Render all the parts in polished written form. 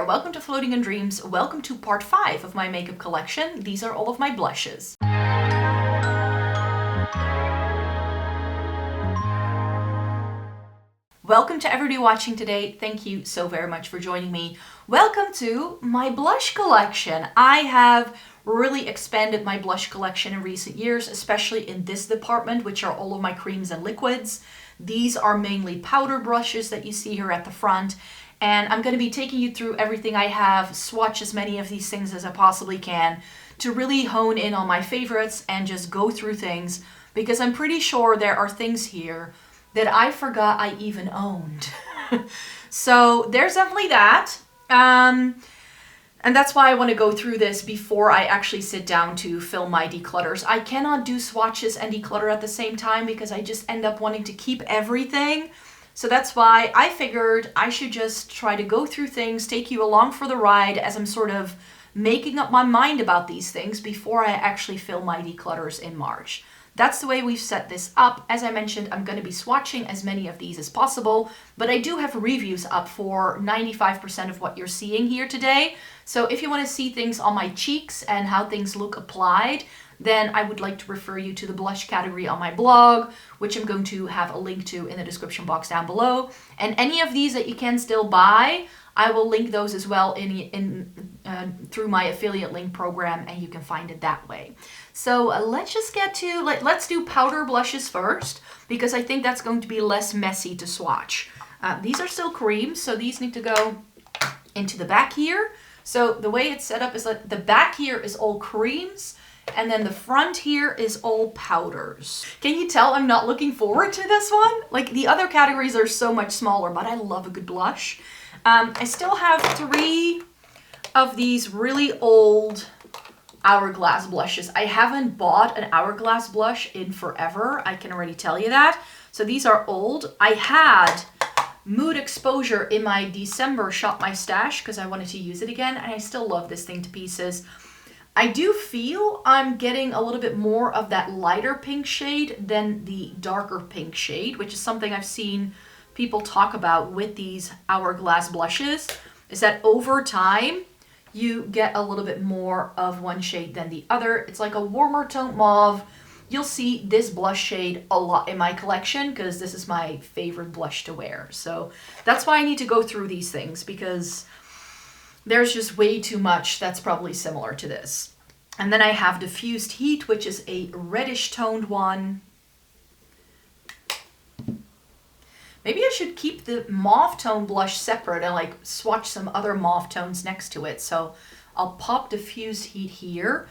welcome to Floating in Dreams. Welcome to part 5 of my makeup collection. These are all of my blushes. Welcome to everybody watching today. Thank you so very much for joining me. Welcome to my blush collection. I have really expanded my blush collection in recent years, especially in this department, which are all of my creams and liquids. These are mainly powder brushes that you see here at the front. And I'm going to be taking you through everything I have, swatch as many of these things as I possibly can to really hone in on my favorites and just go through things, because I'm pretty sure there are things here that I forgot I even owned. So there's definitely that. And that's why I want to go through this before I actually sit down to film my declutters. I cannot do swatches and declutter at the same time because I just end up wanting to keep everything. So that's why I figured I should just try to go through things, take you along for the ride as I'm sort of making up my mind about these things before I actually film my declutters in March. That's the way we've set this up. As I mentioned, I'm going to be swatching as many of these as possible, but I do have reviews up for 95% of what you're seeing here today. So if you want to see things on my cheeks and how things look applied, then I would like to refer you to the blush category on my blog, which I'm going to have a link to in the description box down below. And any of these that you can still buy, I will link those as well through my affiliate link program, and you can find it that way. So let's just get to, let's do powder blushes first, because I think that's going to be less messy to swatch. These are still creams, so these need to go into the back here. So the way it's set up is that the back here is all creams, and then the front here is all powders. Can you tell I'm not looking forward to this one? Like, the other categories are so much smaller, but I love a good blush. I still have 3 of these really old Hourglass blushes. I haven't bought an Hourglass blush in forever. I can already tell you that. So these are old. I had Mood Exposure in my December Shop My Stash because I wanted to use it again, and I still love this thing to pieces. I do feel I'm getting a little bit more of that lighter pink shade than the darker pink shade, which is something I've seen people talk about with these Hourglass blushes, is that over time you get a little bit more of one shade than the other. It's like a warmer tone mauve. You'll see this blush shade a lot in my collection because this is my favorite blush to wear. So that's why I need to go through these things, because there's just way too much that's probably similar to this. And then I have Diffused Heat, which is a reddish toned one. Maybe I should keep the mauve tone blush separate and like swatch some other mauve tones next to it. So I'll pop Diffused Heat here.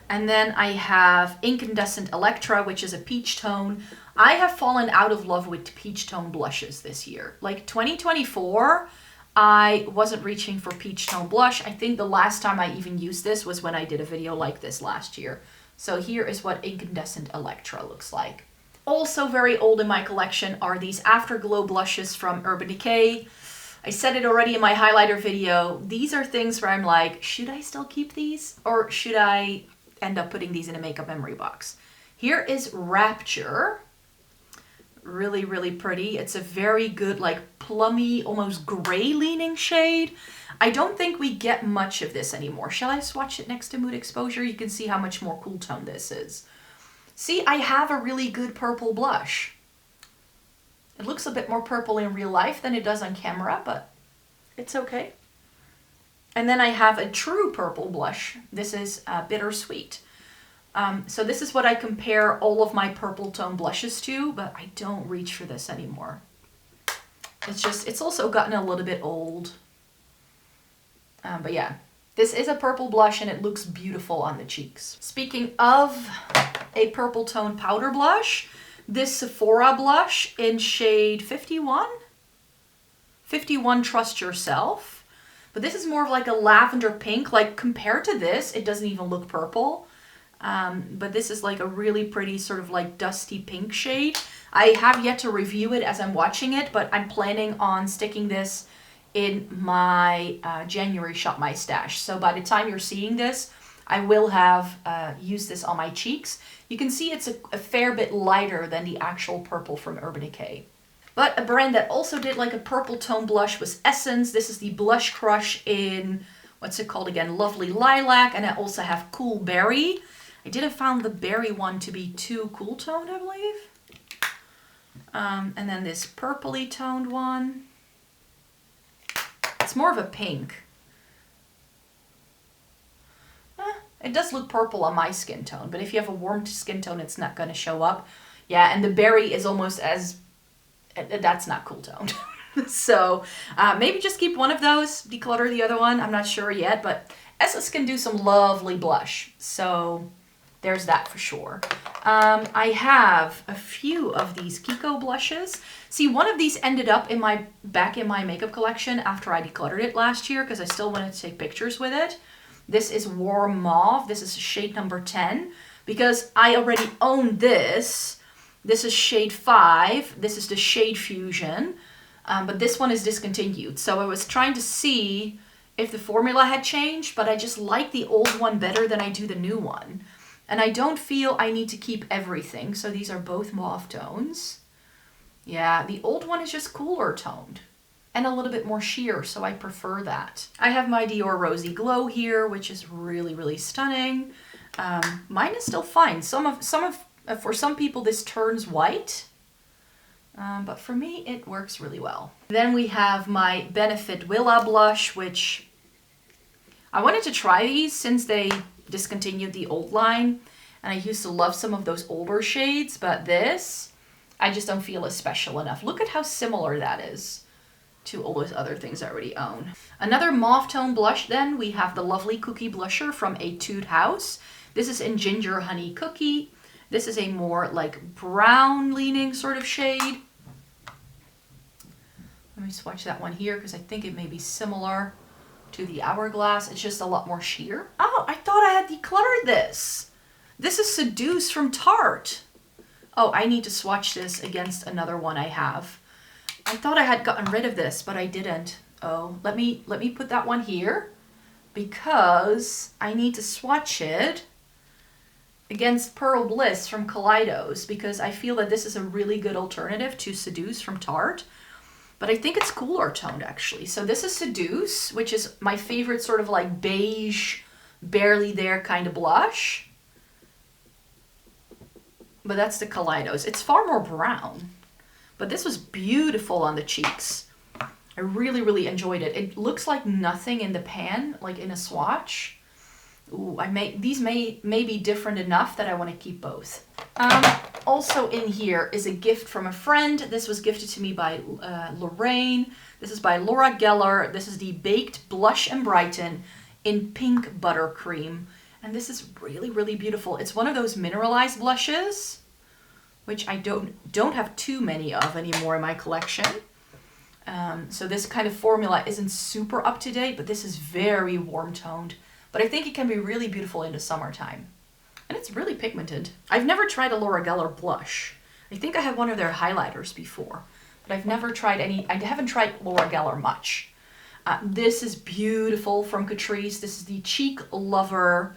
And then I have Incandescent Electra, which is a peach tone. I have fallen out of love with peach tone blushes this year. Like 2024, I wasn't reaching for peach tone blush. I think the last time I even used this was when I did a video like this last year. So here is what Incandescent Electra looks like. Also very old in my collection are these Afterglow blushes from Urban Decay. I said it already in my highlighter video. These are things where I'm like, should I still keep these? Or should I end up putting these in a makeup memory box? Here is Rapture. Really, really pretty. It's a very good, like, plummy, almost gray leaning shade. I don't think we get much of this anymore. Shall I swatch it next to Mood Exposure? You can see how much more cool tone this is. See, I have a really good purple blush. It looks a bit more purple in real life than it does on camera, but it's okay. And then I have a true purple blush. This is Bittersweet. So this is what I compare all of my purple tone blushes to, but I don't reach for this anymore. It's also gotten a little bit old. But yeah, this is a purple blush and it looks beautiful on the cheeks. Speaking of a purple tone powder blush, this Sephora blush in shade 51. 51 Trust Yourself. But this is more of like a lavender pink. Like, compared to this, it doesn't even look purple. But this is like a really pretty sort of like dusty pink shade. I have yet to review it as I'm watching it, but I'm planning on sticking this in my January Shop My Stash. So by the time you're seeing this, I will have used this on my cheeks. You can see it's a fair bit lighter than the actual purple from Urban Decay. But a brand that also did like a purple tone blush was Essence. This is the Blush Crush in, what's it called again? Lovely Lilac. And I also have Cool Berry. I didn't find the berry one to be too cool toned, I believe. And then this purpley toned one. It's more of a pink. It does look purple on my skin tone, but if you have a warm skin tone, it's not going to show up. Yeah, and the berry is almost as... That's not cool toned. So maybe just keep one of those, declutter the other one. I'm not sure yet, but Essence can do some lovely blush. So there's that for sure. I have a few of these Kiko blushes. See, one of these ended up back in my makeup collection after I decluttered it last year because I still wanted to take pictures with it. This is Warm Mauve. This is shade number 10 because I already own this. This is shade 5. This is the Shade Fusion, but this one is discontinued. So I was trying to see if the formula had changed, but I just like the old one better than I do the new one. And I don't feel I need to keep everything. So these are both mauve tones. Yeah, the old one is just cooler toned and a little bit more sheer, so I prefer that. I have my Dior Rosy Glow here, which is really, really stunning. Mine is still fine. For some people, this turns white, but for me, it works really well. Then we have my Benefit Willa blush, which I wanted to try these since they discontinued the old line, and I used to love some of those older shades, but this, I just don't feel is special enough. Look at how similar that is to all those other things I already own. Another mauve tone blush then, we have the lovely Cookie Blusher from Etude House. This is in Ginger Honey Cookie. This is a more like brown leaning sort of shade. Let me swatch that one here because I think it may be similar to the Hourglass. It's just a lot more sheer. Oh, I thought I had decluttered this. This is Seduce from Tarte. Oh, I need to swatch this against another one I have. I thought I had gotten rid of this, but I didn't. Oh, let me put that one here because I need to swatch it against Pearl Bliss from Kaleidos because I feel that this is a really good alternative to Seduce from Tarte. But I think it's cooler toned actually. So this is Seduce, which is my favorite sort of like beige, barely there kind of blush. But that's the Kaleidos. It's far more brown. But this was beautiful on the cheeks. I really, really enjoyed it. It looks like nothing in the pan, like in a swatch. Ooh, these may be different enough that I want to keep both. Also in here is a gift from a friend. This was gifted to me by Lorraine. This is by Laura Geller. This is the Baked Blush and Brighten in Pink Buttercream. And this is really, really beautiful. It's one of those mineralized blushes, which I don't have too many of anymore in my collection. So this kind of formula isn't super up to date, but this is very warm toned. But I think it can be really beautiful in the summertime. And it's really pigmented. I've never tried a Laura Geller blush. I think I had one of their highlighters before, but I've never tried any. I haven't tried Laura Geller much. This is beautiful from Catrice. This is the Cheek Lover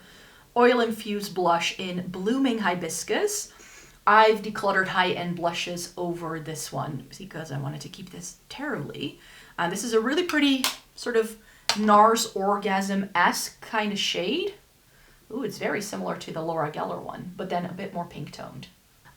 Oil Infused Blush in Blooming Hibiscus. I've decluttered high-end blushes over this one because I wanted to keep this terribly. This is a really pretty sort of NARS Orgasm-esque kind of shade. Ooh, it's very similar to the Laura Geller one, but then a bit more pink toned.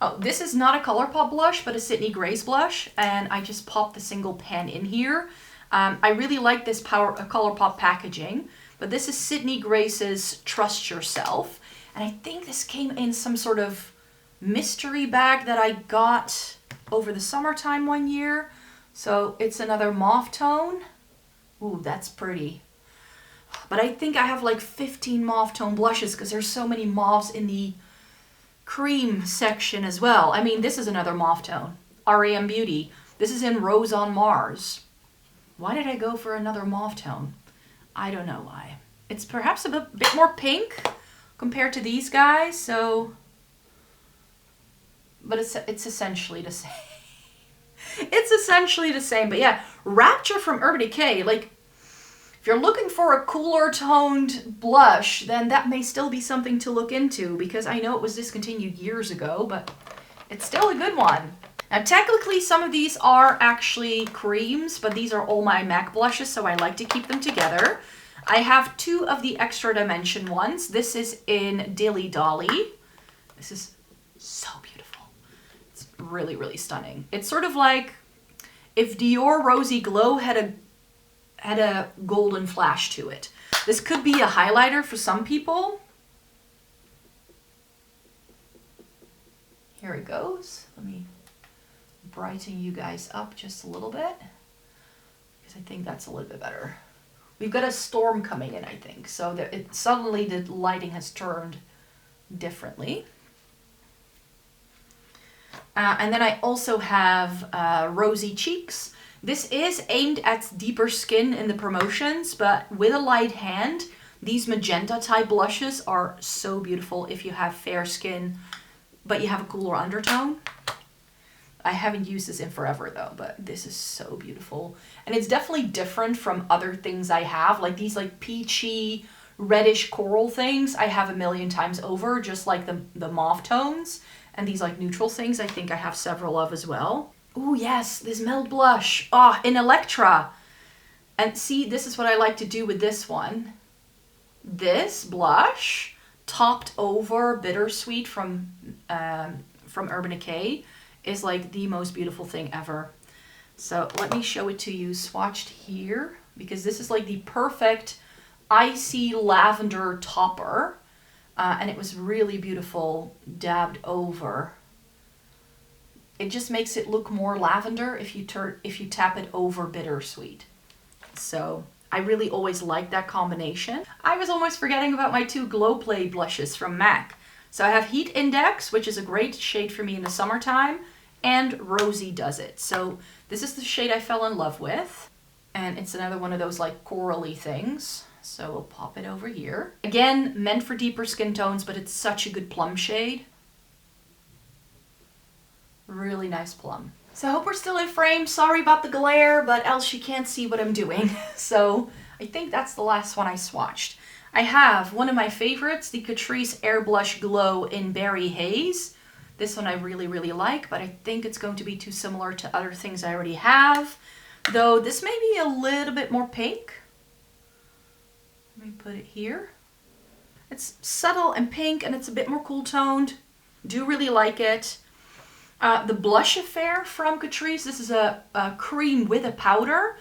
Oh, this is not a ColourPop blush, but a Sydney Grace blush, and I just popped the single pan in here. I really like this ColourPop packaging, but this is Sydney Grace's Trust Yourself, and I think this came in some sort of mystery bag that I got over the summertime one year. So it's another mauve tone. Ooh, that's pretty. But I think I have like 15 mauve tone blushes because there's so many mauves in the cream section as well. I mean, this is another mauve tone. R.A.M. Beauty. This is in Rose on Mars. Why did I go for another mauve tone? I don't know why. It's perhaps a bit more pink compared to these guys, so... But it's essentially the same. It's essentially the same. But yeah, Rapture from Urban Decay. Like, if you're looking for a cooler toned blush, then that may still be something to look into because I know it was discontinued years ago, but it's still a good one. Now, technically, some of these are actually creams, but these are all my MAC blushes, so I like to keep them together. I have 2 of the Extra Dimension ones. This is in Dilly Dolly. This is so beautiful. It's really, really stunning. It's sort of like if Dior Rosy Glow had a golden flash to it. This could be a highlighter for some people. Here it goes. Let me brighten you guys up just a little bit, because I think that's a little bit better. We've got a storm coming in, I think, so that suddenly the lighting has turned differently. And then I also have Rosy Cheeks. This is aimed at deeper skin in the promotions, but with a light hand, these magenta type blushes are so beautiful if you have fair skin, but you have a cooler undertone. I haven't used this in forever though, but this is so beautiful. And it's definitely different from other things I have, like these like peachy, reddish coral things I have a million times over, just like the mauve tones. And these like neutral things I think I have several of as well. Oh yes, this Melt Blush. Ah, in Electra. And see, this is what I like to do with this one. This blush topped over Bittersweet from Urban Decay is like the most beautiful thing ever. So let me show it to you swatched here, because this is like the perfect icy lavender topper. And it was really beautiful dabbed over. It just makes it look more lavender if you tap it over Bittersweet. So I really always like that combination. I was almost forgetting about my 2 Glow Play blushes from MAC. So I have Heat Index, which is a great shade for me in the summertime, and Rosy Does It. So this is the shade I fell in love with. And it's another one of those like corally things. So we'll pop it over here. Again, meant for deeper skin tones, but it's such a good plum shade. Really nice plum. So I hope we're still in frame. Sorry about the glare, but else you can't see what I'm doing. So I think that's the last one I swatched. I have one of my favorites, the Catrice Air Blush Glow in Berry Haze. This one I really, really like, but I think it's going to be too similar to other things I already have. Though this may be a little bit more pink. Let me put it here. It's subtle and pink, and it's a bit more cool toned. Do really like it. The Blush Affair from Catrice. This is a cream with a powder.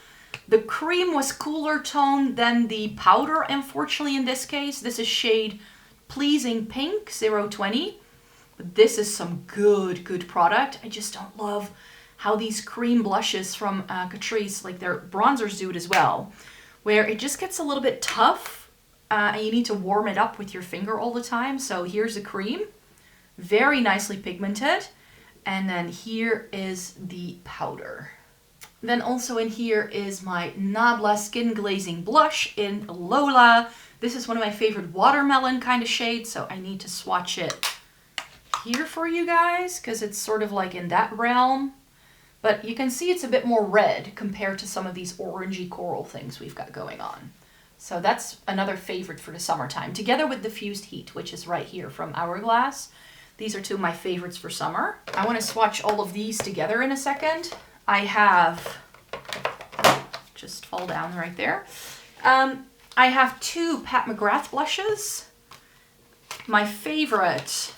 The cream was cooler toned than the powder, unfortunately, in this case. This is shade Pleasing Pink 020. But this is some good product. I just don't love how these cream blushes from Catrice, like their bronzers do it as well, where it just gets a little bit tough and you need to warm it up with your finger all the time. So here's the cream, very nicely pigmented. And then here is the powder. Then also in here is my Nabla Skin Glazing Blush in Lola. This is one of my favorite watermelon kind of shades, so I need to swatch it here for you guys, because it's sort of like in that realm. But you can see it's a bit more red compared to some of these orangey coral things we've got going on. So that's another favorite for the summertime, together with Diffused Heat, which is right here from Hourglass. These are 2 of my favorites for summer. I want to swatch all of these together in a second. I have, just fall down right there. I have 2 Pat McGrath blushes. My favorite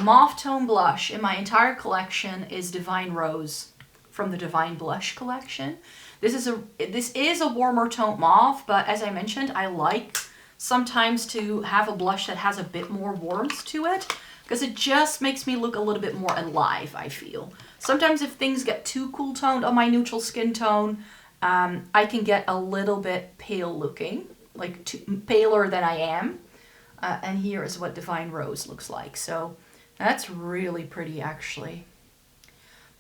mauve tone blush in my entire collection is Divine Rose from the Divine Blush collection. This is a warmer tone mauve, but as I mentioned, I like sometimes to have a blush that has a bit more warmth to it, because it just makes me look a little bit more alive, I feel. Sometimes if things get too cool toned on my neutral skin tone, I can get a little bit pale looking, like paler than I am. And here is what Divine Rose looks like. So that's really pretty actually,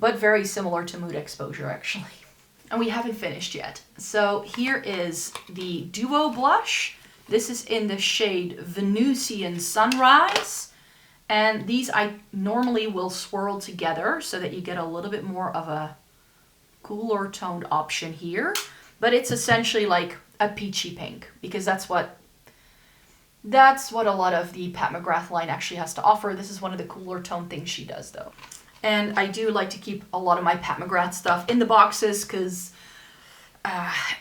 but very similar to Mood Exposure actually. And we haven't finished yet. So here is the Duo Blush. This is in the shade Venusian Sunrise. And these I normally will swirl together so that you get a little bit more of a cooler toned option here. But it's essentially like a peachy pink, because that's what a lot of the Pat McGrath line actually has to offer. This is one of the cooler tone things she does though. And I do like to keep a lot of my Pat McGrath stuff in the boxes because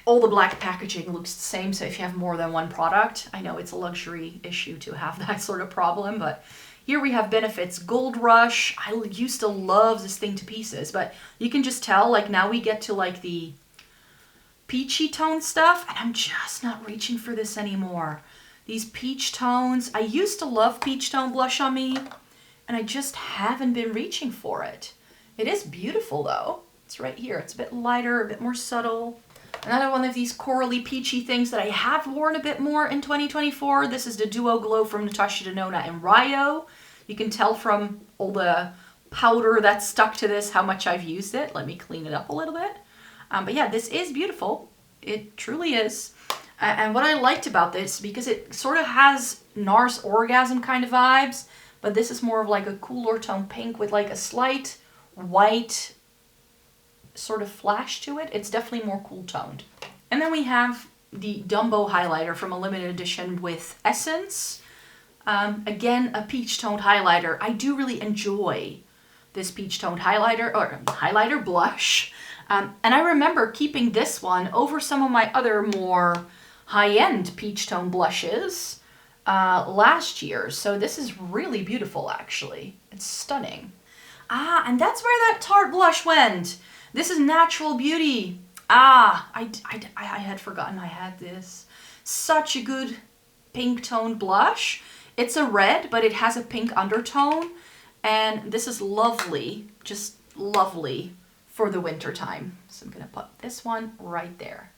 all the black packaging looks the same. So if you have more than one product, I know it's a luxury issue to have that sort of problem, but here we have Benefits Gold Rush. I used to love this thing to pieces, but you can just tell, like, now we get to like the peachy tone stuff, and I'm just not reaching for this anymore. These peach tones, I used to love peach tone blush on me, and I just haven't been reaching for it. It is beautiful though. It's right here. It's a bit lighter, a bit more subtle. Another one of these corally peachy things that I have worn a bit more in 2024. This is the Duo Glow from Natasha Denona and Rio. You can tell from all the powder that's stuck to this how much I've used it. Let me clean it up a little bit. But yeah, this is beautiful. It truly is. And what I liked about this, because it sort of has NARS Orgasm kind of vibes, but this is more of like a cooler tone pink with like a slight white sort of flash to it. It's definitely more cool toned. And then we have the Dumbo highlighter from a limited edition with Essence. Again, a peach toned highlighter. I do really enjoy this peach toned highlighter, or highlighter blush. And I remember keeping this one over some of my other more high-end peach tone blushes last year. So this is really beautiful, actually. It's stunning. Ah, and that's where that Tarte blush went. This is Natural Beauty. Ah, I had forgotten I had this. Such a good pink toned blush. It's a red, but it has a pink undertone. And this is lovely, just lovely for the winter time. So I'm gonna put this one right there.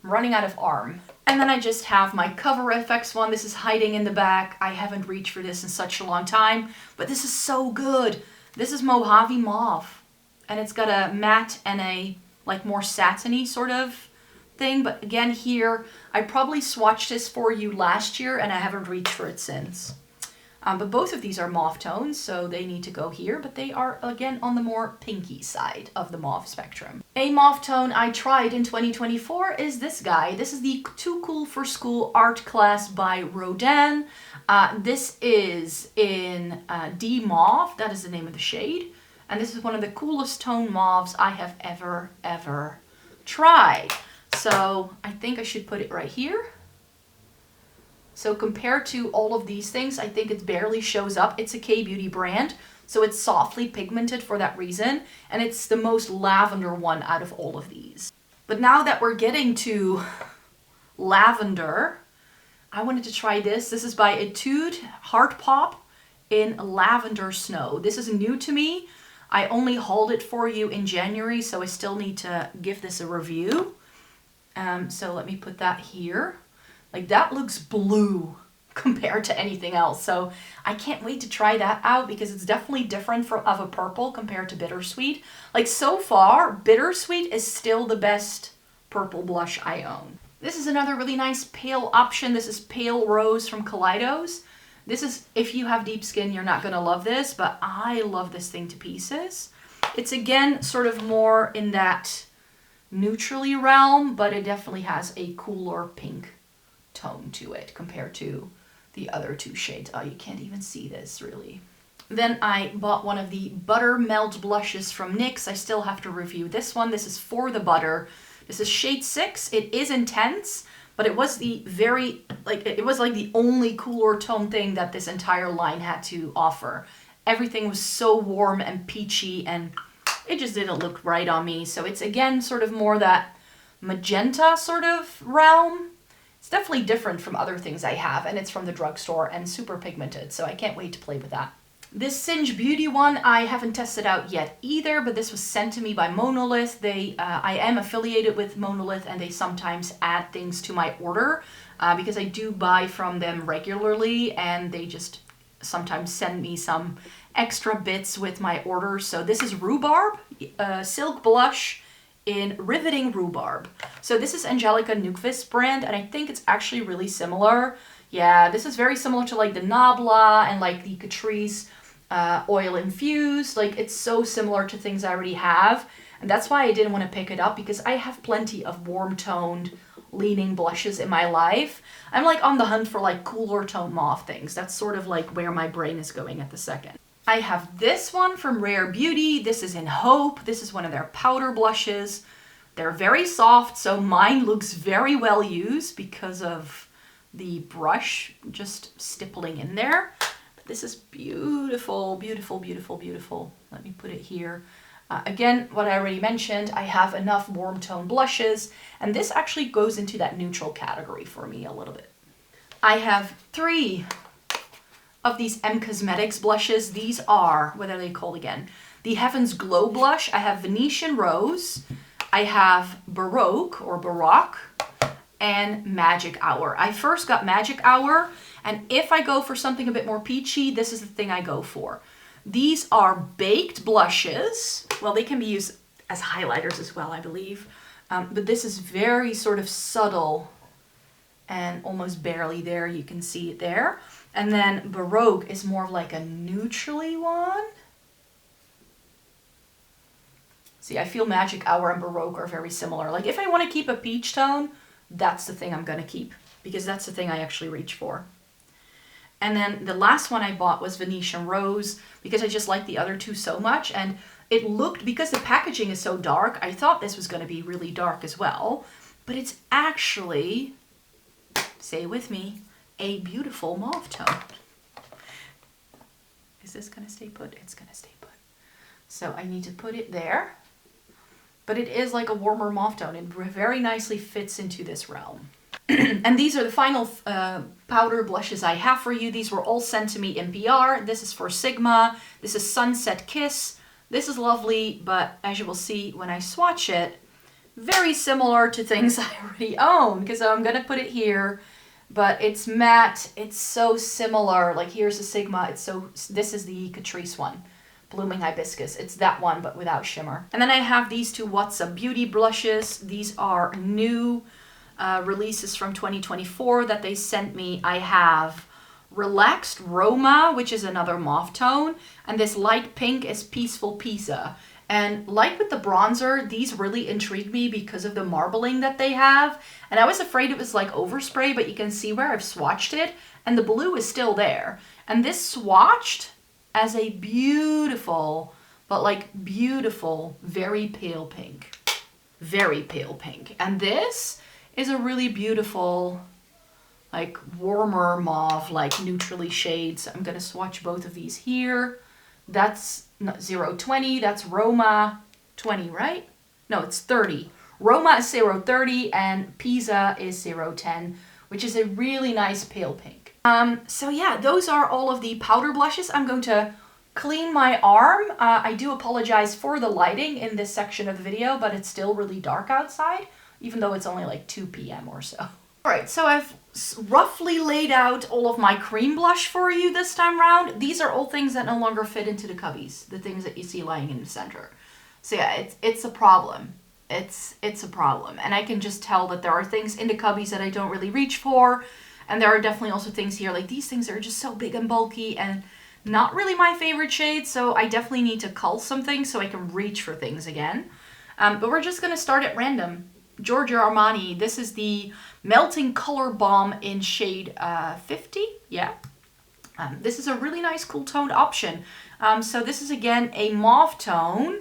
I'm running out of arm. And then I just have my Cover FX one. This is hiding in the back. I haven't reached for this in such a long time, but this is so good. This is Mojave Mauve. And it's got a matte and a like more satiny sort of thing. But again here, I probably swatched this for you last year and I haven't reached for it since. But both of these are mauve tones, so they need to go here. But they are, again, on the more pinky side of the mauve spectrum. A mauve tone I tried in 2024 is this guy. This is the Too Cool for School Art Class by Rodin. This is in D Mauve. That is the name of the shade. And this is one of the coolest tone mauves I have ever tried. So I think I should put it right here. So compared to all of these things, I think it barely shows up. It's a K-Beauty brand, so it's softly pigmented for that reason. And it's the most lavender one out of all of these. But now that we're getting to lavender, I wanted to try this. This is by Etude Heart Pop in Lavender Snow. This is new to me. I only hauled it for you in January, so I still need to give this a review. So let me put that here. Like, that looks blue compared to anything else. So I can't wait to try that out because it's definitely different of a purple compared to Bittersweet. Like, so far, Bittersweet is still the best purple blush I own. This is another really nice pale option. This is Pale Rose from Kaleidos. This is, if you have deep skin, you're not gonna love this, but I love this thing to pieces. It's again sort of more in that neutrally realm, but it definitely has a cooler pink tone to it compared to the other two shades. Oh, you can't even see this really. Then I bought one of the Butter Melt blushes from NYX. I still have to review this one. This is For the Butter. This is shade 6. It is intense, but it was the very, like, it was like the only cooler tone thing that this entire line had to offer. Everything was so warm and peachy and it just didn't look right on me. So it's again sort of more that magenta sort of realm. It's definitely different from other things I have, and it's from the drugstore and super pigmented, so I can't wait to play with that. This Singe Beauty one I haven't tested out yet either, but this was sent to me by MONOLITH. I am affiliated with MONOLITH, and they sometimes add things to my order because I do buy from them regularly, and they just sometimes send me some extra bits with my order. So this is Rhubarb, Silk Blush in Riveting Rhubarb. So this is Angelica Nukvist brand, and I think it's actually really similar. Yeah, this is very similar to like the Nabla and like the Catrice Oil Infused. Like, it's so similar to things I already have, and that's why I didn't want to pick it up, because I have plenty of warm toned leaning blushes in my life. I'm like on the hunt for like cooler tone mauve things. That's sort of like where my brain is going at the second. I have this one from Rare Beauty. This is in Hope. This is one of their powder blushes. They're very soft, so mine looks very well used because of the brush just stippling in there. But this is beautiful, beautiful, beautiful, beautiful. Let me put it here. Again, what I already mentioned, I have enough warm tone blushes, and this actually goes into that neutral category for me a little bit. I have 3 of these M Cosmetics blushes. These are, what are they called again? The Heaven's Glow blush. I have Venetian Rose, I have Baroque or Baroque, and Magic Hour. I first got Magic Hour, and if I go for something a bit more peachy, this is the thing I go for. These are baked blushes. Well, they can be used as highlighters as well, I believe. But this is very sort of subtle and almost barely there. You can see it there. And then Baroque is more of like a neutrally one. See, I feel Magic Hour and Baroque are very similar. Like if I want to keep a peach tone, that's the thing I'm going to keep, because that's the thing I actually reach for. And then the last one I bought was Venetian Rose, because I just like the other 2 so much. And it looked, because the packaging is so dark, I thought this was going to be really dark as well. But it's actually, say it with me, a beautiful mauve tone. Is this going to stay put? It's going to stay put. So I need to put it there. But it is like a warmer mauve tone. It very nicely fits into this realm. And these are the final powder blushes I have for you. These were all sent to me in PR. This is for Sigma. This is Sunset Kiss. This is lovely, but as you will see when I swatch it, very similar to things I already own, because I'm going to put it here, but it's matte. It's so similar. Like here's the Sigma. This is the Catrice one, Blooming Hibiscus. It's that one, but without shimmer. And then I have these 2 What's Up Beauty blushes. These are new releases from 2024 that they sent me. I have Relaxed Roma, which is another mauve tone, and this light pink is Peaceful Pizza. And like with the bronzer, these really intrigued me because of the marbling that they have. And I was afraid it was like overspray, but you can see where I've swatched it, and the blue is still there. And this swatched as a beautiful, but like beautiful, very pale pink. Very pale pink. And this is a really beautiful, like warmer mauve, like neutrally shades. I'm going to swatch both of these here. That's not 020, that's Roma 20, right? No, it's 30. Roma is 030 and Pisa is 010, which is a really nice pale pink. So yeah, those are all of the powder blushes. I'm going to clean my arm. I do apologize for the lighting in this section of the video, but it's still really dark outside, even though it's only like 2 p.m. or so. All right, so I've roughly laid out all of my cream blush for you this time around. These are all things that no longer fit into the cubbies, the things that you see lying in the center. So yeah, it's a problem. It's a problem. And I can just tell that there are things in the cubbies that I don't really reach for. And there are definitely also things here, like these things are just so big and bulky and not really my favorite shade. So I definitely need to cull some things so I can reach for things again. But we're just gonna start at random. Giorgio Armani, this is the Melting Color Balm in shade 50, yeah. This is a really nice cool toned option. So this is again a mauve tone,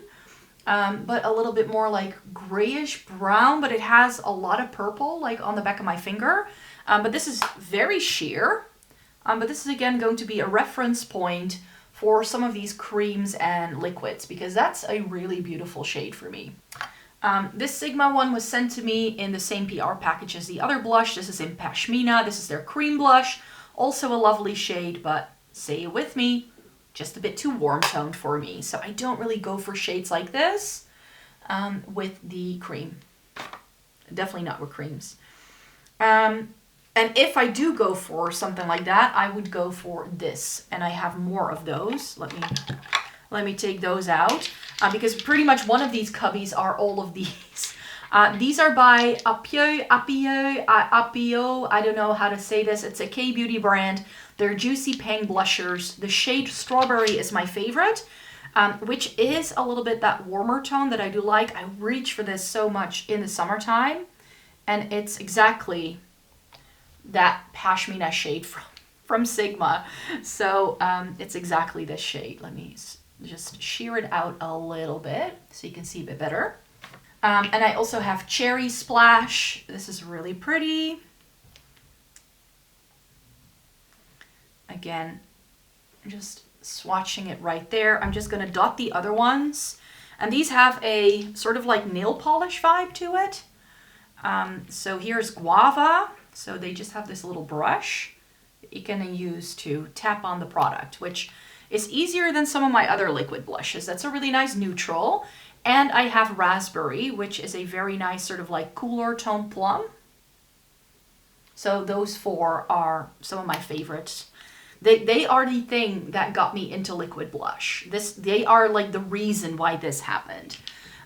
but a little bit more like grayish brown, but it has a lot of purple like on the back of my finger. But this is very sheer, but this is again going to be a reference point for some of these creams and liquids, because that's a really beautiful shade for me. This Sigma one was sent to me in the same PR package as the other blush. This is in Pashmina. This is their cream blush. Also a lovely shade, but say it with me, just a bit too warm toned for me. So I don't really go for shades like this with the cream. Definitely not with creams. And if I do go for something like that, I would go for this. And I have more of those. Let me take those out. Because pretty much one of these cubbies are all of these. These are by Apio, I don't know how to say this. It's a K-beauty brand. They're Juicy Pang blushers. The shade Strawberry is my favorite, which is a little bit that warmer tone that I do like. I reach for this so much in the summertime, and it's exactly that Pashmina shade from Sigma. So it's exactly this shade. Let me just sheer it out a little bit so you can see a bit better. And I also have Cherry Splash. This is really pretty. Again, just swatching it right there. I'm just gonna dot the other ones. And these have a sort of like nail polish vibe to it. So here's Guava. So they just have this little brush that you can use to tap on the product, which is easier than some of my other liquid blushes. That's a really nice neutral. And I have Raspberry, which is a very nice sort of like cooler tone plum. So those four are some of my favorites. They are the thing that got me into liquid blush. They are like the reason why this happened.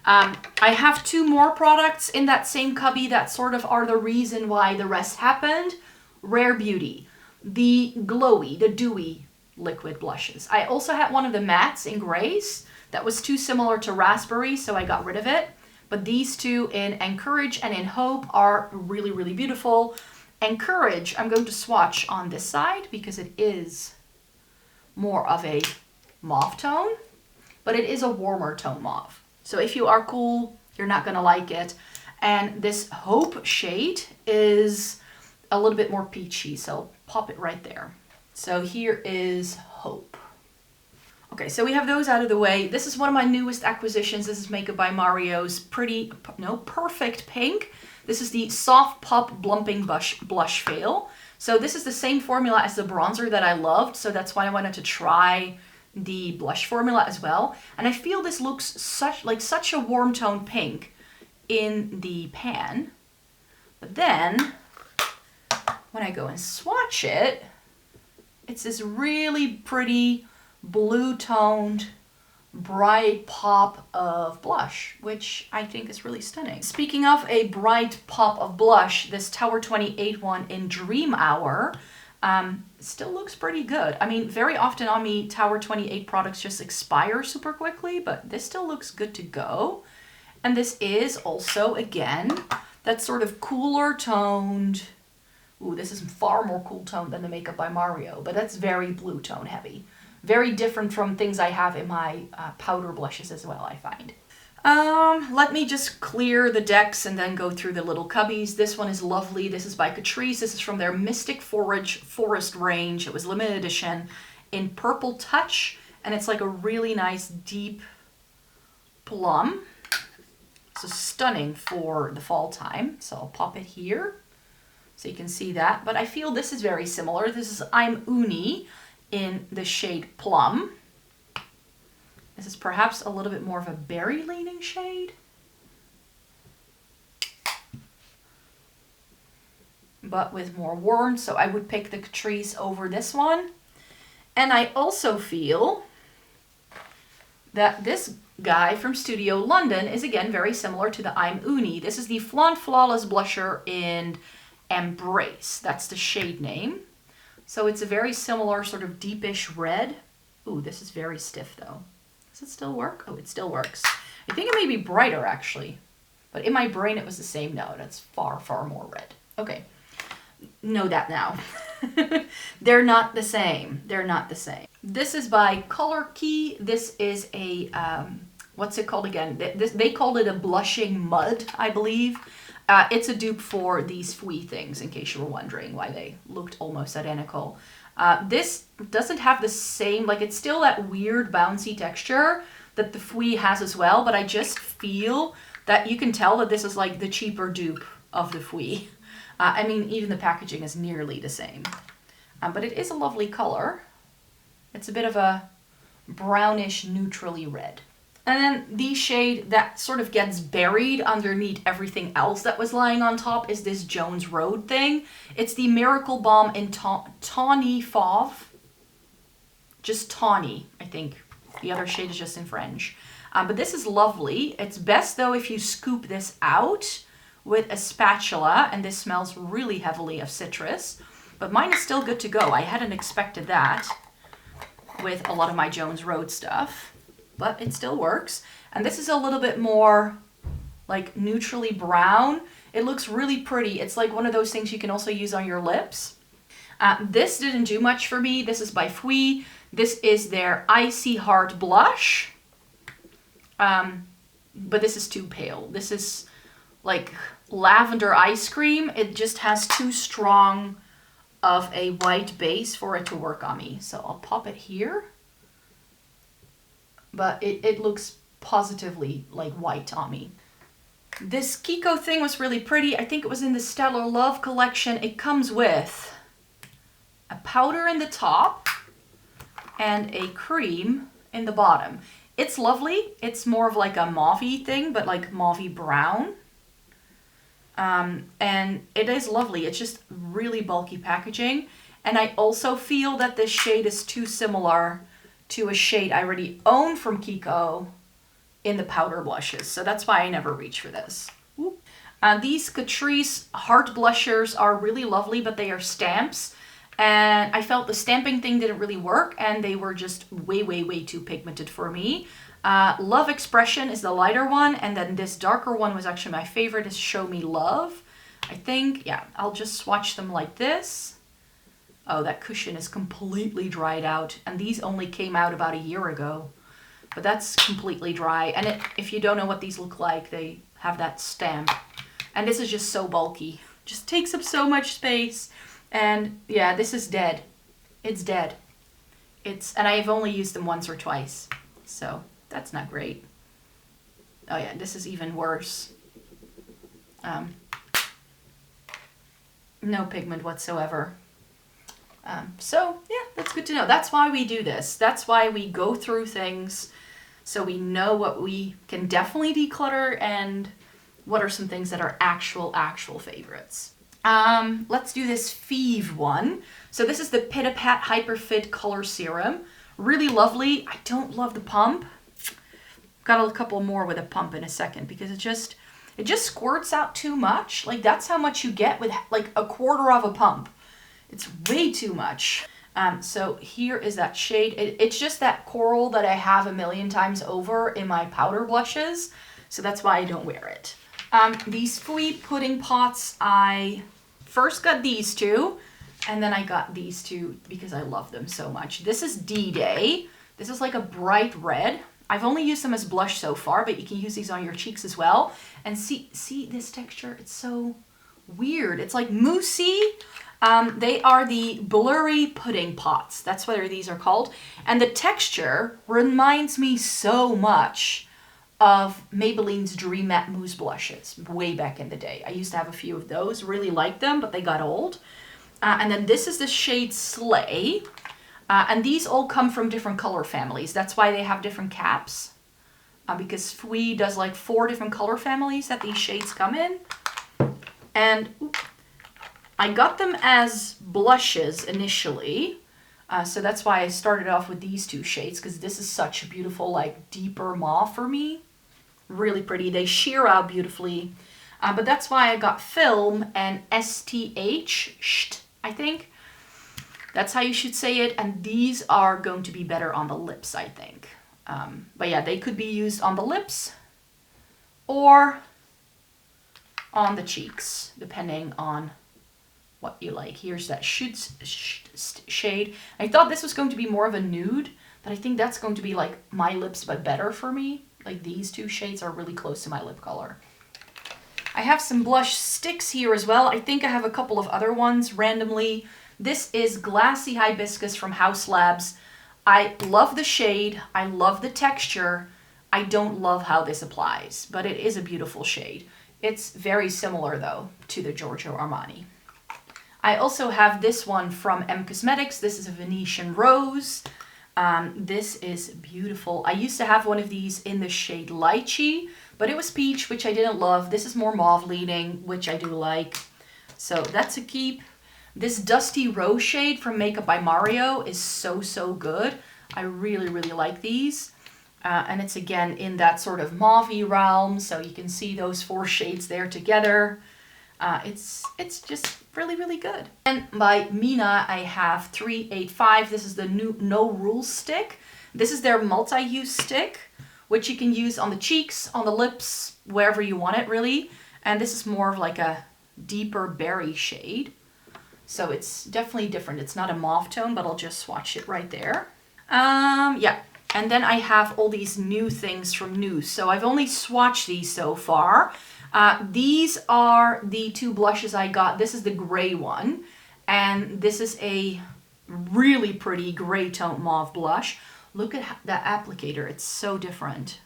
I have two more products in that same cubby that sort of are the reason why the rest happened. Rare Beauty, the glowy, the dewy liquid blushes. I also had one of the mattes in grays that was too similar to Raspberry, so I got rid of it. But these two in Encourage and in Hope are really, really beautiful. Encourage, I'm going to swatch on this side because it is more of a mauve tone, but it is a warmer tone mauve. So if you are cool, you're not gonna like it. And this Hope shade is a little bit more peachy, so pop it right there. So here is Hope. Okay, so we have those out of the way. This is one of my newest acquisitions. This is Makeup by Mario's Perfect Pink. This is the Soft Pop Blumping Blush Veil. So this is the same formula as the bronzer that I loved, so that's why I wanted to try the blush formula as well. And I feel this looks such a warm tone pink in the pan. But then, when I go and swatch it, it's this really pretty blue-toned bright pop of blush, which I think is really stunning. Speaking of a bright pop of blush, this Tower 28 one in Dream Hour still looks pretty good. I mean, very often on me, Tower 28 products just expire super quickly, but this still looks good to go. And this is also, again, that sort of cooler toned, ooh, this is far more cool toned than the Makeup by Mario, but that's very blue tone heavy. Very different from things I have in my powder blushes as well, I find. Let me just clear the decks and then go through the little cubbies. This one is lovely. This is by Catrice. This is from their Mystic Forest range. It was limited edition in Purple Touch, and it's like a really nice deep plum. So stunning for the fall time. So I'll pop it here so you can see that. But I feel this is very similar. This is I'm Uni in the shade Plum. This is perhaps a little bit more of a berry leaning shade, but with more warmth, so I would pick the Catrice over this one. And I also feel that this guy from Studio London is again very similar to the I'm Uni. This is the Flaunt Flawless Blusher in Embrace. That's the shade name. So it's a very similar sort of deepish red. Ooh, this is very stiff though. Does it still work? Oh, it still works. I think it may be brighter actually, but in my brain it was the same. No, that's far, far more red. Okay, know that now. They're not the same. They're not the same. This is by Color Key. This is a, what's it called again? They called it a blushing mud, I believe. It's a dupe for these Fui things, in case you were wondering why they looked almost identical. This doesn't have the same, like it's still that weird bouncy texture that the Fui has as well, but I just feel that you can tell that this is like the cheaper dupe of the Fui. I mean, even the packaging is nearly the same. But it is a lovely color. It's a bit of a brownish, neutrally red. And then the shade that sort of gets buried underneath everything else that was lying on top is this Jones Road thing. It's the Miracle Balm in Tawny Fauve. Just Tawny, I think. The other shade is just in French. But this is lovely. It's best though if you scoop this out with a spatula, and this smells really heavily of citrus. But mine is still good to go. I hadn't expected that with a lot of my Jones Road stuff. But it still works. And this is a little bit more like neutrally brown. It looks really pretty. It's like one of those things you can also use on your lips. This didn't do much for me. This is by Fui. This is their Icy Heart Blush. But this is too pale. This is like lavender ice cream. It just has too strong of a white base for it to work on me. So I'll pop it here. But it looks positively like white on me. This Kiko thing was really pretty. I think it was in the Stellar Love collection. It comes with a powder in the top and a cream in the bottom. It's lovely. It's more of like a mauve-y thing, but like mauve-y brown. And it is lovely. It's just really bulky packaging. And I also feel that this shade is too similar to a shade I already own from Kiko in the powder blushes. So that's why I never reach for this. These Catrice Heart Blushers are really lovely, but they are stamps. And I felt the stamping thing didn't really work, and they were just way, way, way too pigmented for me. Love Expression is the lighter one, and then this darker one was actually my favorite, is Show Me Love. I think, yeah, I'll just swatch them like this. Oh, that cushion is completely dried out, and these only came out about a year ago. But that's completely dry, and if you don't know what these look like, they have that stamp. And this is just so bulky. Just takes up so much space. And yeah, this is dead. It's dead. And I've only used them once or twice. So that's not great. Oh yeah, this is even worse. No pigment whatsoever. So yeah, that's good to know. That's why we do this. That's why we go through things so we know what we can definitely declutter and what are some things that are actual favorites. Let's do this Feve one. So this is the Pitapat Hyperfit Color Serum. Really lovely. I don't love the pump. Got a couple more with a pump in a second because it just squirts out too much. Like that's how much you get with like a quarter of a pump. It's way too much. So here is that shade. It's just that coral that I have a million times over in my powder blushes. So that's why I don't wear it. These Fui pudding pots, I first got these two, and then I got these two because I love them so much. This is D-Day. This is like a bright red. I've only used them as blush so far, but you can use these on your cheeks as well. And see this texture? It's so weird. It's like moussey. They are the blurry pudding pots. That's what these are called. And the texture reminds me so much of Maybelline's Dream Matte Mousse blushes way back in the day. I used to have a few of those, really liked them, but they got old. And then this is the shade Slay. And these all come from different color families. That's why they have different caps. Because Fui does like 4 different color families that these shades come in. And I got them as blushes initially. So that's why I started off with these 2 shades, because this is such a beautiful, like, deeper mauve for me. Really pretty. They sheer out beautifully. But that's why I got Film and STH, I think. That's how you should say it. And these are going to be better on the lips, I think. But yeah, they could be used on the lips or on the cheeks, depending on what you like. Here's that shade. I thought this was going to be more of a nude, but I think that's going to be like my lips, but better for me. Like these 2 shades are really close to my lip color. I have some blush sticks here as well. I think I have a couple of other ones randomly. This is Glassy Hibiscus from House Labs. I love the shade. I love the texture. I don't love how this applies, but it is a beautiful shade. It's very similar though to the Giorgio Armani. I also have this one from M Cosmetics. This is a Venetian Rose. This is beautiful. I used to have one of these in the shade Lychee, but it was peach, which I didn't love. This is more mauve leaning, which I do like. So that's a keep. This Dusty Rose shade from Makeup by Mario is so good. I really like these. And it's again in that sort of mauve-y realm, so you can see those 4 shades there together. It's just really good. And by Mina, I have 385. This is the new No Rules stick. This is their multi-use stick, which you can use on the cheeks, on the lips, wherever you want it really. And this is more of like a deeper berry shade. So it's definitely different. It's not a mauve tone, but I'll just swatch it right there. Yeah. And then I have all these new things from News. So I've only swatched these so far. These are the two blushes I got. This is the gray one. And this is a really pretty gray tone mauve blush. Look at that applicator. It's so different.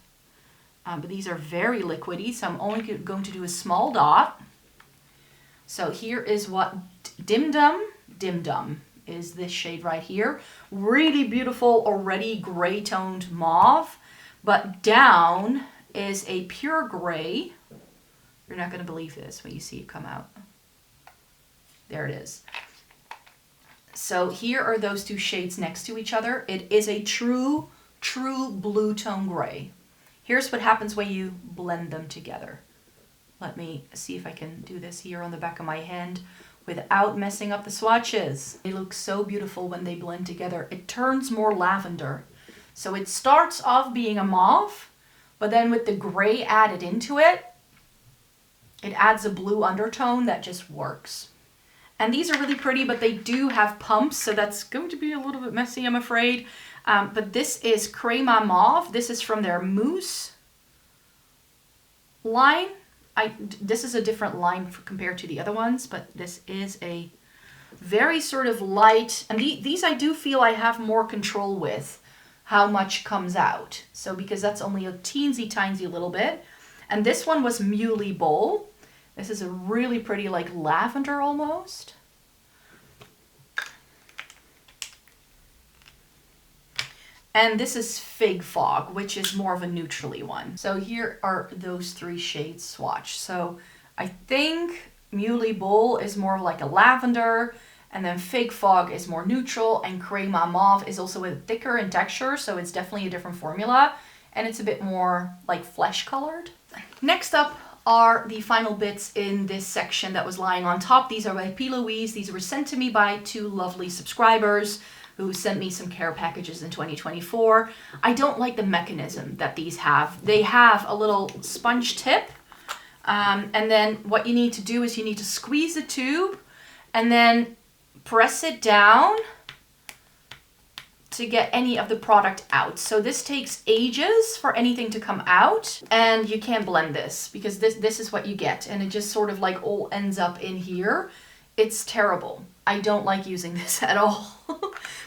But these are very liquidy, so I'm only going to do a small dot. So here is what Dim Dum is, this shade right here. Really beautiful, already gray toned mauve, but down is a pure gray. You're not going to believe this when you see it come out. There it is. So here are those two shades next to each other. It is a true blue tone gray. Here's what happens when you blend them together. Let me see if I can do this here on the back of my hand without messing up the swatches. They look so beautiful when they blend together. It turns more lavender. So it starts off being a mauve, but then with the gray added into it, it adds a blue undertone that just works. And these are really pretty, but they do have pumps, so that's going to be a little bit messy, I'm afraid. But this is Crema Mauve. This is from their Mousse line. This is a different line compared to the other ones, but this is a very sort of light. And these I do feel I have more control with how much comes out. So because that's only a teensy tiny little bit. And this one was Muley Bowl. This is a really pretty, like lavender almost. And this is Fig Fog, which is more of a neutrally one. So here are those three shades swatched. So I think Muley Bowl is more of like a lavender, and then Fig Fog is more neutral, and Crema Mauve is also a thicker in texture, so it's definitely a different formula, and it's a bit more like flesh colored. Next up are the final bits in this section that was lying on top. These are by P. Louise. These were sent to me by two lovely subscribers who sent me some care packages in 2024. I don't like the mechanism that these have. They have a little sponge tip, and then what you need to do is you need to squeeze the tube and then press it down to get any of the product out. So this takes ages for anything to come out, and you can't blend this because this is what you get, and it just sort of like all ends up in here. It's terrible. I don't like using this at all.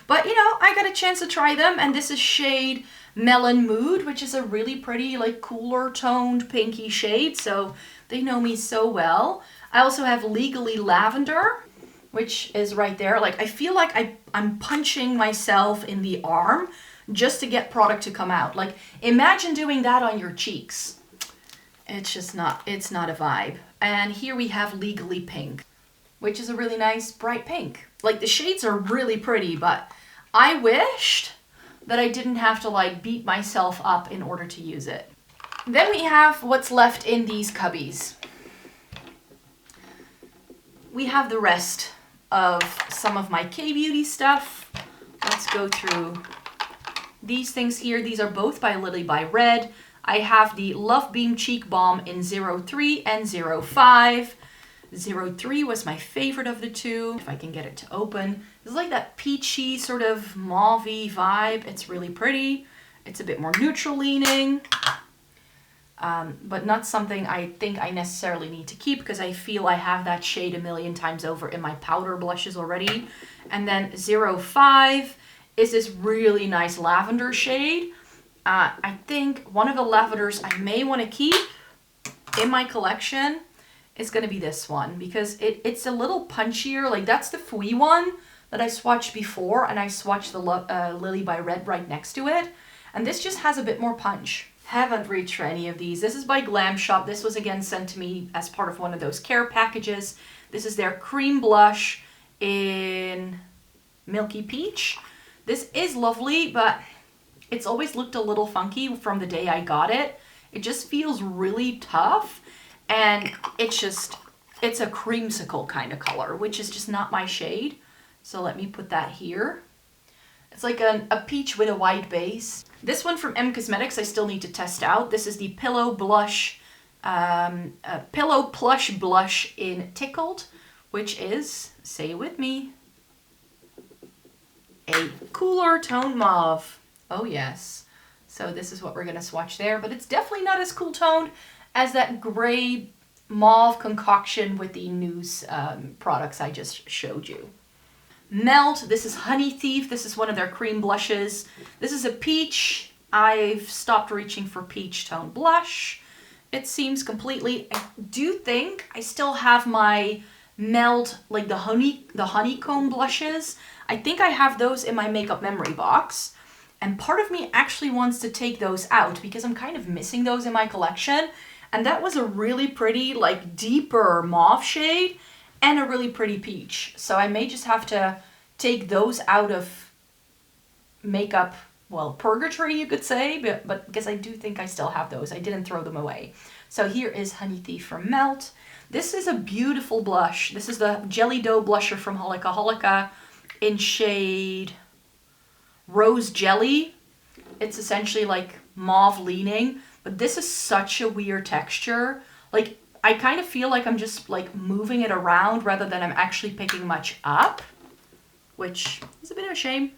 But you know, I got a chance to try them, and this is shade Melon Mood, which is a really pretty, like cooler toned pinky shade. So they know me so well. I also have Legally Lavender, which is right there. Like I feel like I'm punching myself in the arm just to get product to come out. Like imagine doing that on your cheeks. It's just not, it's not a vibe. And here we have Legally Pink, which is a really nice bright pink. Like the shades are really pretty, but I wished that I didn't have to like beat myself up in order to use it. Then we have what's left in these cubbies. We have the rest of some of my K-Beauty stuff. Let's go through these things here. These are both by Lily by Red. I have the Love Beam Cheek Balm in 03 and 05. 03 was my favorite of the two, if I can get it to open. It's like that peachy sort of mauve-y vibe. It's really pretty. It's a bit more neutral leaning, but not something I think I necessarily need to keep because I feel I have that shade a million times over in my powder blushes already. And then 05 is this really nice lavender shade. I think one of the lavenders I may want to keep in my collection is going to be this one because it's a little punchier. Like that's the Fui one that I swatched before, and I swatched the Lily by Red right next to it. And this just has a bit more punch. Haven't reached for any of these. This is by Glam Shop. This was again sent to me as part of one of those care packages. This is their cream blush in Milky Peach. This is lovely, but it's always looked a little funky from the day I got it. It just feels really tough. And it's a creamsicle kind of color, which is just not my shade. So let me put that here. It's like a peach with a white base. This one from M Cosmetics I still need to test out. This is the Pillow Plush Blush in Tickled, which is say it with me, a cooler tone mauve. Oh yes. So this is what we're gonna swatch there, but it's definitely not as cool toned as that gray mauve concoction with the News products I just showed you. Melt, this is Honey Thief. This is one of their cream blushes. This is a peach. I've stopped reaching for peach tone blush. It seems completely, I do think I still have my Melt, like the honeycomb blushes. I think I have those in my makeup memory box. And part of me actually wants to take those out because I'm kind of missing those in my collection. And that was a really pretty, like deeper mauve shade and a really pretty peach. So I may just have to take those out of makeup, well, purgatory you could say, but because I do think I still have those. I didn't throw them away. So here is Honey Thief from Melt. This is a beautiful blush. This is the Jelly Dough blusher from Holika Holika in shade Rose Jelly. It's essentially like mauve leaning, but this is such a weird texture. Like, I kind of feel like I'm just like moving it around rather than I'm actually picking much up, which is a bit of a shame.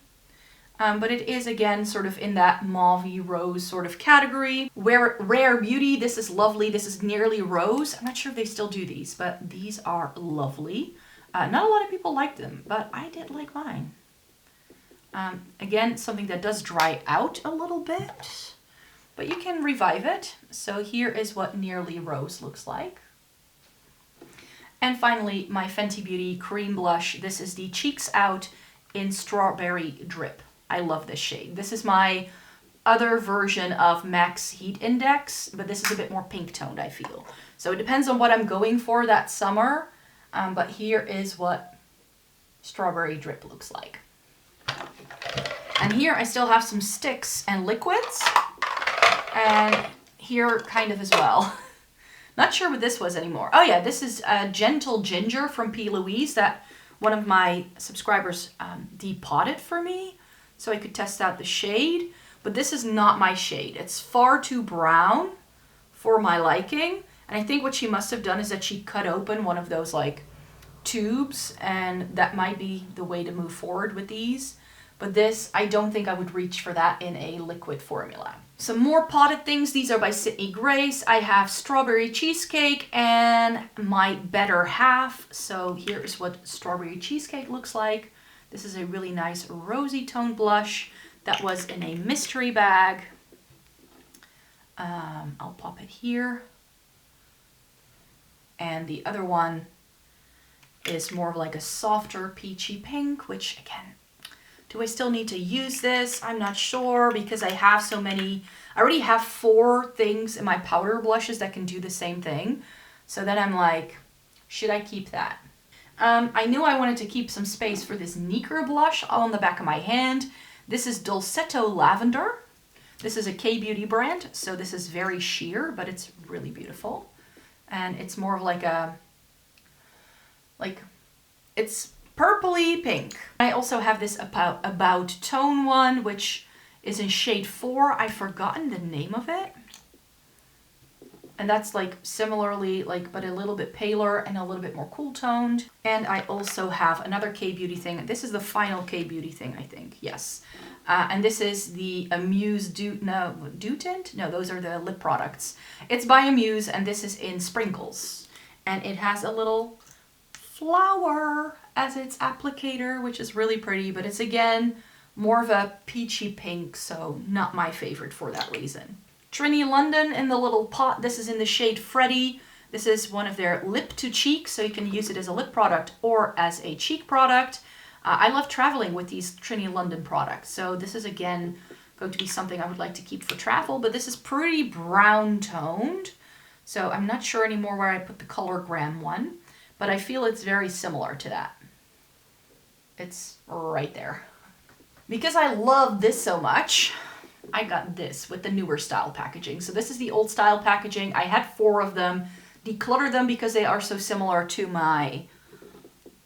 But it is, again, sort of in that mauve-y rose sort of category. Rare Beauty, this is lovely. This is Nearly Rose. I'm not sure if they still do these, but these are lovely. Not a lot of people like them, but I did like mine. Again, something that does dry out a little bit, but you can revive it. So here is what Nearly Rose looks like. And finally, my Fenty Beauty cream blush. This is the Cheeks Out in Strawberry Drip. I love this shade. This is my other version of Max Heat Index, but this is a bit more pink toned, I feel. So it depends on what I'm going for that summer. But here is what Strawberry Drip looks like. And here I still have some sticks and liquids. And here kind of as well. Not sure what this was anymore. Oh yeah, this is Gentle Ginger from P. Louise that one of my subscribers depotted for me so I could test out the shade. But this is not my shade. It's far too brown for my liking. And I think what she must have done is that she cut open one of those like tubes, and that might be the way to move forward with these. But this, I don't think I would reach for that in a liquid formula. Some more potted things. These are by Sydney Grace. I have Strawberry Cheesecake and My Better Half. So here is what Strawberry Cheesecake looks like. This is a really nice rosy tone blush that was in a mystery bag. I'll pop it here. And the other one is more of like a softer peachy pink, which again, do I still need to use this? I'm not sure because I have so many. I already have 4 things in my powder blushes that can do the same thing. So then I'm like, should I keep that? I knew I wanted to keep some space for this Neeker blush all on the back of my hand. This is Dulcetto Lavender. This is a K-Beauty brand, so this is very sheer, but it's really beautiful. And it's more of like a, it's purpley pink. I also have this About Tone one, which is in shade 4. I've forgotten the name of it. And that's like similarly, like, but a little bit paler and a little bit more cool toned. And I also have another K-Beauty thing. This is the final K-Beauty thing, I think. Yes. And this is the Amuse Dew Tint? No, those are the lip products. It's by Amuse, and this is in Sprinkles. And it has a little flower as its applicator, which is really pretty, but it's again more of a peachy pink, so not my favorite for that reason. Trini London in the little pot. This is in the shade Freddy. This is one of their lip to cheek, so you can use it as a lip product or as a cheek product. I love traveling with these Trini London products, so this is again going to be something I would like to keep for travel, but this is pretty brown toned, so I'm not sure anymore where I put the Colorgram one, but I feel it's very similar to that. It's right there. Because I love this so much, I got this with the newer style packaging. So this is the old style packaging. I had 4 of them, decluttered them because they are so similar to my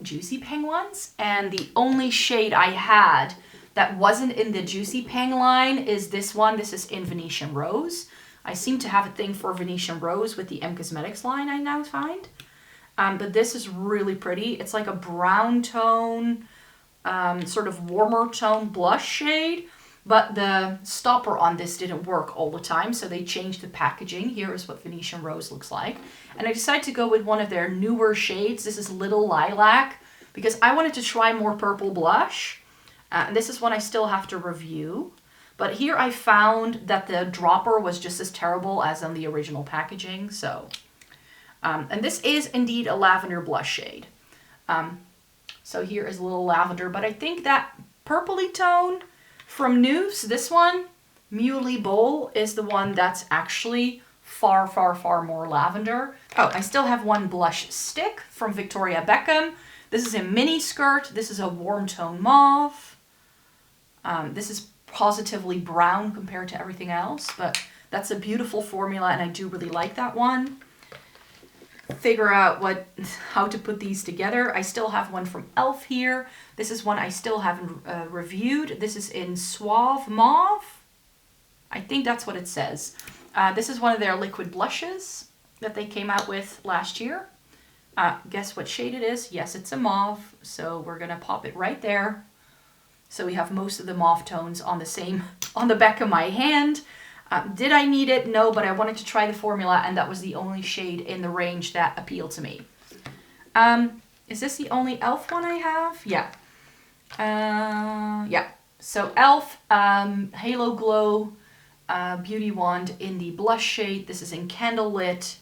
Juicy Pang ones. And the only shade I had that wasn't in the Juicy Pang line is this one. This is in Venetian Rose. I seem to have a thing for Venetian Rose with the M Cosmetics line, I now find. But this is really pretty. It's like a brown tone, sort of warmer tone blush shade. But the stopper on this didn't work all the time, so they changed the packaging. Here is what Venetian Rose looks like. And I decided to go with one of their newer shades. This is Little Lilac, because I wanted to try more purple blush. And this is one I still have to review. But here I found that the dropper was just as terrible as on the original packaging. So, and this is indeed a lavender blush shade. So here is a little lavender, but I think that purpley tone from Noose, this one, Muley Bowl, is the one that's actually far, far, far more lavender. Oh, I still have one blush stick from Victoria Beckham. This is a mini skirt. This is a warm tone mauve. This is positively brown compared to everything else, but that's a beautiful formula and I do really like that one. Figure out how to put these together. I still have one from e.l.f. here. This is one I still haven't reviewed. This is in Suave Mauve. I think that's what it says. This is one of their liquid blushes that they came out with last year. Guess what shade it is? Yes, it's a mauve. So we're gonna pop it right there. So we have most of the mauve tones on the back of my hand. Did I need it? No, but I wanted to try the formula and that was the only shade in the range that appealed to me. Is this the only e.l.f. one I have? Yeah. Yeah. So e.l.f. Halo Glow Beauty Wand in the blush shade. This is in Candlelit.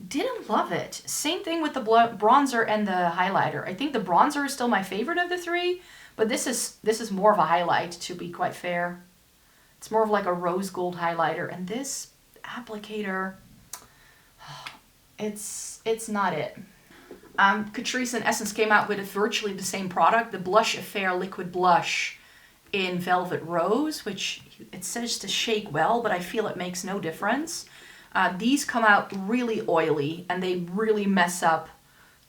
Didn't love it. Same thing with the bronzer and the highlighter. I think the bronzer is still my favorite of the three, but this is more of a highlight, to be quite fair. It's more of like a rose gold highlighter, and this applicator, it's not it. Catrice and Essence came out with virtually the same product, the Blush Affair Liquid Blush in Velvet Rose, which it says to shake well, but I feel it makes no difference. These come out really oily, and they really mess up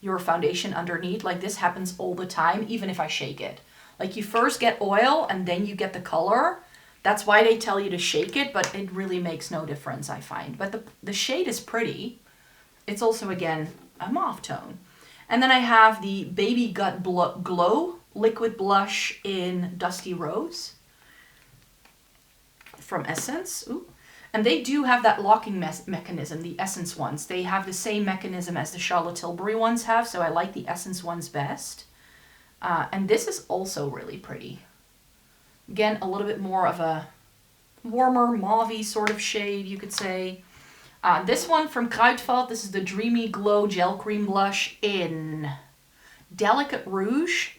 your foundation underneath. Like this happens all the time, even if I shake it. Like you first get oil, and then you get the color. That's why they tell you to shake it, but it really makes no difference, I find. But the shade is pretty. It's also, again, a mauve tone. And then I have the Baby Gut Glow Liquid Blush in Dusty Rose from Essence. Ooh. And they do have that locking mechanism, the Essence ones. They have the same mechanism as the Charlotte Tilbury ones have, so I like the Essence ones best. And this is also really pretty. Again, a little bit more of a warmer, mauve-y sort of shade, you could say. This one from Kruidvat, this is the Dreamy Glow Gel Cream Blush in Delicate Rouge.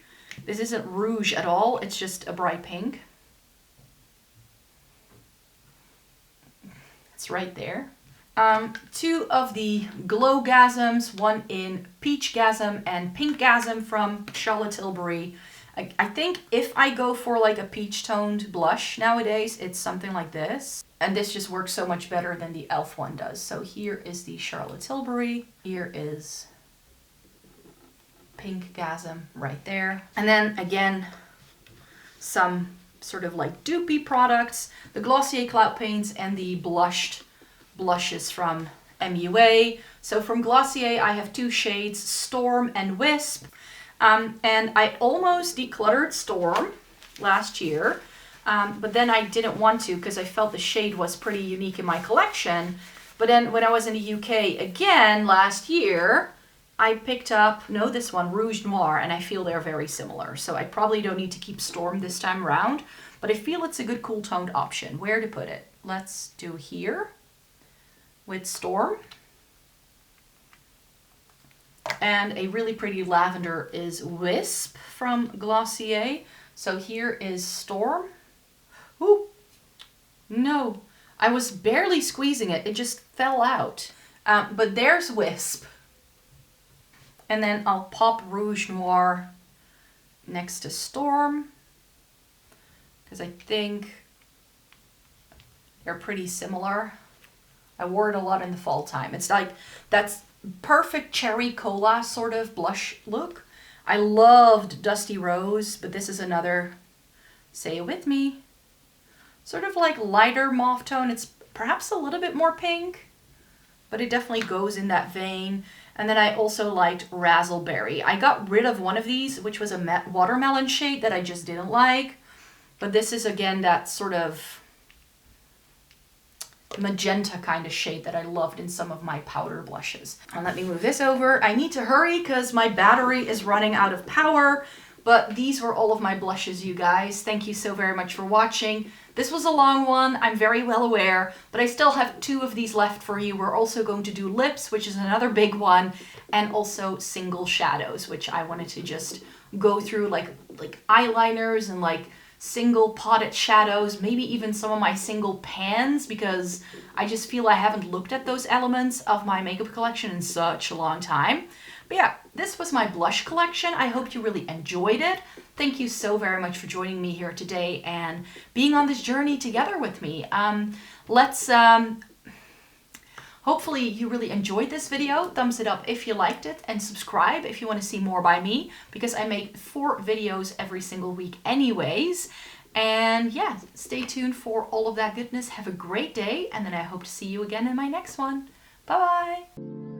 This isn't rouge at all, it's just a bright pink. It's right there. Two of the Glowgasms, one in Peachgasm and Pinkgasm from Charlotte Tilbury. I think if I go for like a peach toned blush nowadays, it's something like this. And this just works so much better than the e.l.f. one does. So here is the Charlotte Tilbury. Here is Pinkgasm right there. And then again, some sort of like dupey products. The Glossier Cloud Paints and the blushes from MUA. So from Glossier, I have two shades, Storm and Wisp. And I almost decluttered Storm last year, but then I didn't want to because I felt the shade was pretty unique in my collection. But then when I was in the UK again last year, I picked up, no, this one, Rouge Noir, and I feel they're very similar. So I probably don't need to keep Storm this time around, but I feel it's a good cool toned option. Where to put it? Let's do here with Storm. And a really pretty lavender is Wisp from Glossier. So here is Storm. Ooh, no, I was barely squeezing it. It just fell out. But there's Wisp. And then I'll pop Rouge Noir next to Storm, because I think they're pretty similar. I wore it a lot in the fall time. It's like, that's perfect cherry cola sort of blush look. I loved Dusty Rose, but this is another, say it with me, sort of like lighter mauve tone. It's perhaps a little bit more pink, but it definitely goes in that vein. And then I also liked Razzleberry. I got rid of one of these, which was a watermelon shade that I just didn't like. But this is again that sort of magenta kind of shade that I loved in some of my powder blushes. And let me move this over. I need to hurry because my battery is running out of power. But these were all of my blushes, you guys. Thank you so very much for watching. This was a long one, I'm very well aware, but I still have 2 of these left for you. We're also going to do lips, which is another big one, and also single shadows, which I wanted to just go through like eyeliners and like single potted shadows, maybe even some of my single pans, because I just feel I haven't looked at those elements of my makeup collection in such a long time. But yeah, this was my blush collection. I hope you really enjoyed it. Thank you so very much for joining me here today and being on this journey together with me. Hopefully you really enjoyed this video. Thumbs it up if you liked it and subscribe if you want to see more by me, because I make 4 videos every single week anyways. And yeah, stay tuned for all of that goodness. Have a great day, and then I hope to see you again in my next one. Bye bye.